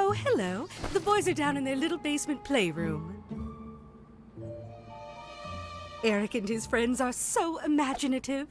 Oh, hello. The boys are down in their little basement playroom. Eric and his friends are so imaginative.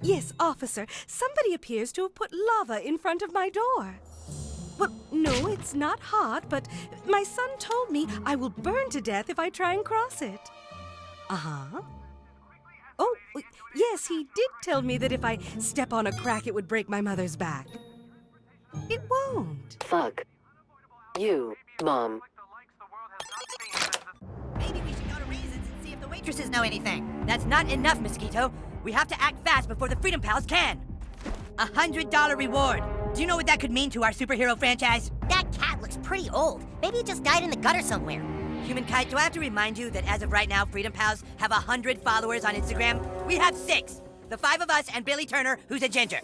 Yes, officer. Somebody appears to have put lava in front of my door. Well, no, it's not hot, but my son told me I will burn to death if I try and cross it. Uh-huh. Oh, yes, he did tell me that if I step on a crack, it would break my mother's back. It won't. Fuck you, Mom. Maybe we should go to Raisins and see if the waitresses know anything. That's not enough, Mosquito. We have to act fast before the Freedom Pals can. $100 reward. Do you know what that could mean to our superhero franchise? That cat looks pretty old. Maybe it just died in the gutter somewhere. Humankind, do I have to remind you that as of right now, Freedom Pals have 100 followers on Instagram? We have 6. The 5 of us and Billy Turner, who's a ginger.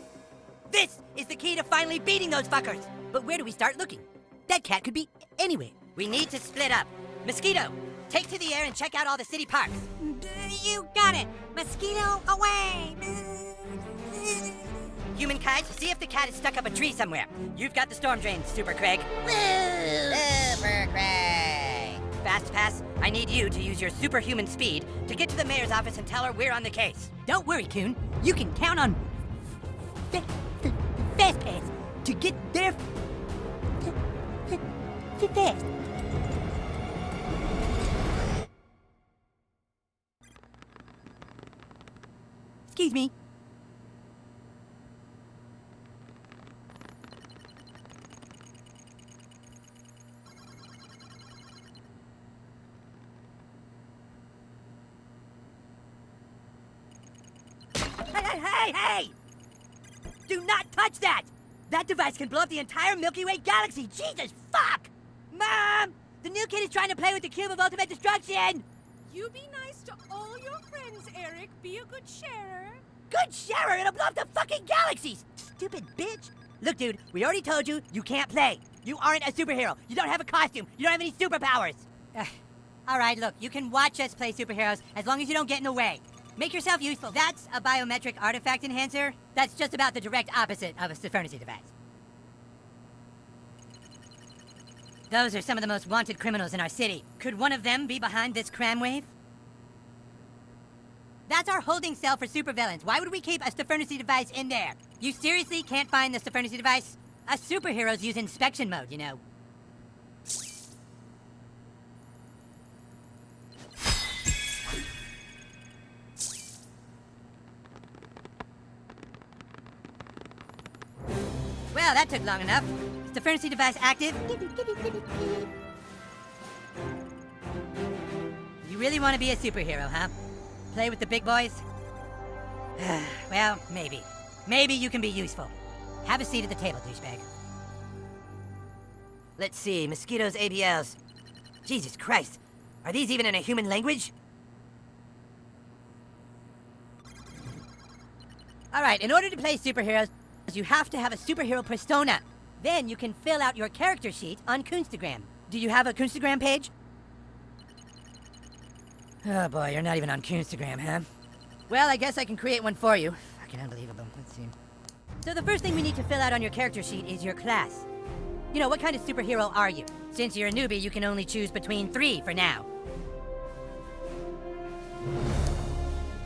This is the key to finally beating those fuckers. But where do we start looking? That cat could be anywhere. We need to split up. Mosquito, take to the air and check out all the city parks. You got it. Mosquito away. Humankind, see if the cat is stuck up a tree somewhere. You've got the storm drain, Super Craig. Super Craig. Fast Pass, I need you to use your superhuman speed to get to the mayor's office and tell her we're on the case. Don't worry, Coon. You can count on Fast Pass to get there fast. Excuse me. Hey! Do not touch that! That device can blow up the entire Milky Way galaxy! Jesus, fuck! Mom! The new kid is trying to play with the cube of ultimate destruction! You be nice to all your friends, Eric. Be a good sharer. Good sharer! It'll blow up the fucking galaxies! Stupid bitch! Look, dude, we already told you, you can't play. You aren't a superhero. You don't have a costume. You don't have any superpowers. All right, look, you can watch us play superheroes as long as you don't get in the way. Make yourself useful. That's a biometric artifact enhancer. That's just about the direct opposite of a Supernity device. Those are some of the most wanted criminals in our city. Could one of them be behind this crime wave? That's our holding cell for supervillains. Why would we keep a Stefernity device in there? You seriously can't find the Stefernity device? Us superheroes use inspection mode, you know. Well, that took long enough. Stefernity device active. You really want to be a superhero, huh? Play with the big boys? Well, maybe. Maybe you can be useful. Have a seat at the table, douchebag. Let's see, Mosquito's ABLs. Jesus Christ, are these even in a human language? Alright, in order to play superheroes, you have to have a superhero persona. Then you can fill out your character sheet on Coonstagram. Do you have a Coonstagram page? Oh boy, you're not even on Coonstagram, huh? Well, I guess I can create one for you. Fucking unbelievable. Let's see. So the first thing we need to fill out on your character sheet is your class. You know, what kind of superhero are you? Since you're a newbie, you can only choose between 3 for now.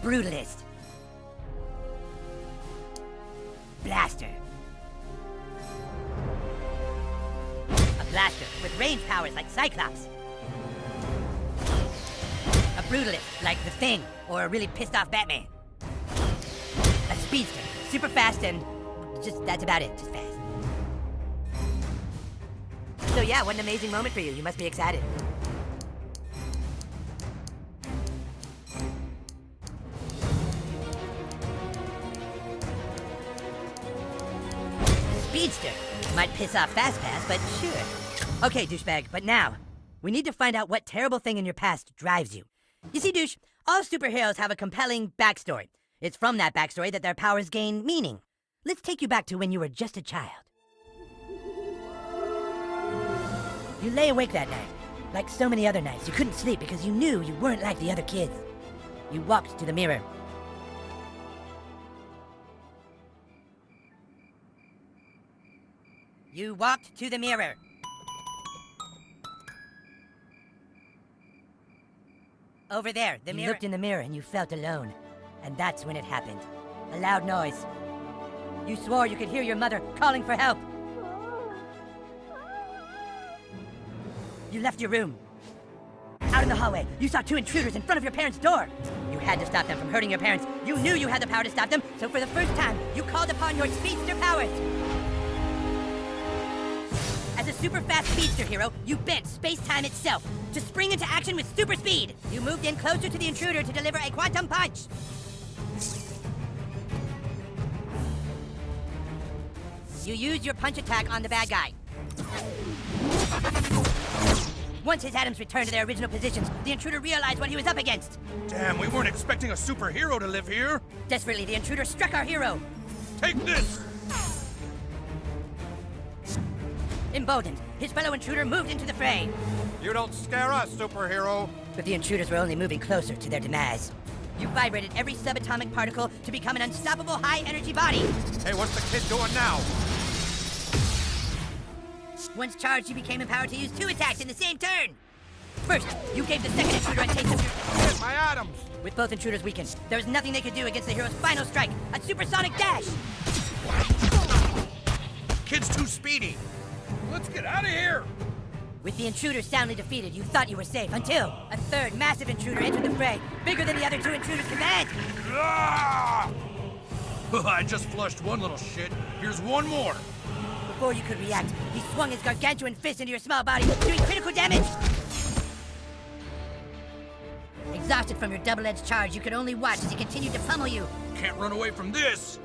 Brutalist. Blaster. A blaster with range powers like Cyclops. A brutalist like The Thing, or a really pissed off Batman. A speedster, super fast and that's about it, just fast. So yeah, what an amazing moment for you. You must be excited. Speedster. Might piss off Fast Pass, but sure. Okay, douchebag, but now, we need to find out what terrible thing in your past drives you. You see, douche, all superheroes have a compelling backstory. It's from that backstory that their powers gain meaning. Let's take you back to when you were just a child. You lay awake that night. Like so many other nights, you couldn't sleep because you knew you weren't like the other kids. You walked to the mirror. You walked to the mirror. Over there, the mirror. You looked in the mirror and you felt alone. And that's when it happened. A loud noise. You swore you could hear your mother calling for help. You left your room. Out in the hallway, you saw 2 intruders in front of your parents' door. You had to stop them from hurting your parents. You knew you had the power to stop them, so for the first time, you called upon your speedster powers. As a super fast speedster hero, you bent space-time itself to spring into action with super speed. You moved in closer to the intruder to deliver a quantum punch. You used your punch attack on the bad guy. Once his atoms returned to their original positions, the intruder realized what he was up against. Damn, we weren't expecting a superhero to live here. Desperately, the intruder struck our hero. Take this! Emboldened, his fellow intruder moved into the fray. You don't scare us, superhero. But the intruders were only moving closer to their demise. You vibrated every subatomic particle to become an unstoppable high-energy body. Hey, what's the kid doing now? Once charged, you became empowered to use 2 attacks in the same turn. First, you gave the second intruder a taste of your... Hit my atoms! With both intruders weakened, there was nothing they could do against the hero's final strike, a supersonic dash. Kid's too speedy. Let's get out of here! With the intruder soundly defeated, you thought you were safe until a third massive intruder entered the fray, bigger than the other 2 intruders combined. Ah! I just flushed one little shit. Here's one more. Before you could react, he swung his gargantuan fist into your small body, doing critical damage. Exhausted from your double-edged charge, you could only watch as he continued to pummel you. Can't run away from this.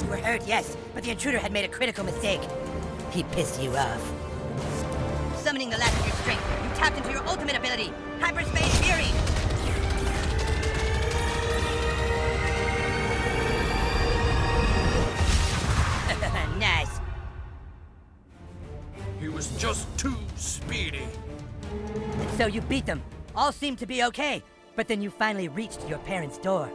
You were hurt, yes, but the intruder had made a critical mistake. He pissed you off. Summoning the last of your strength, you tapped into your ultimate ability, Hyperspace Fury. Nice. He was just too speedy. And so you beat them. All seemed to be okay, but then you finally reached your parents' door.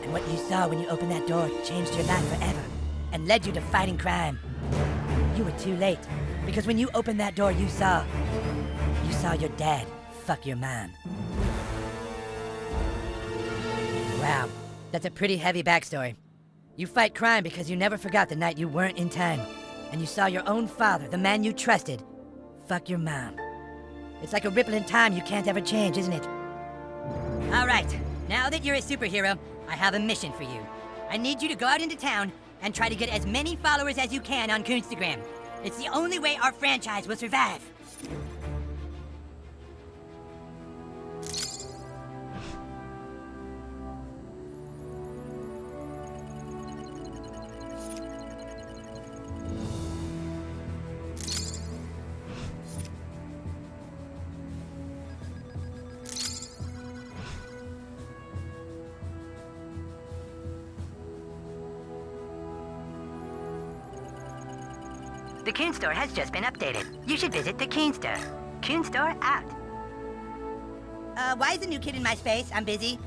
And what you saw when you opened that door changed your life forever and led you to fighting crime. You were too late. Because when you opened that door, you saw your dad fuck your mom. Wow, that's a pretty heavy backstory. You fight crime because you never forgot the night you weren't in time. And you saw your own father, the man you trusted, fuck your mom. It's like a ripple in time you can't ever change, isn't it? All right, now that you're a superhero, I have a mission for you. I need you to go out into town and try to get as many followers as you can on Coonstagram. It's the only way our franchise will survive. The Coon Store has just been updated. You should visit the Coon Store. Coon Store out. Why is the new kid in my space? I'm busy.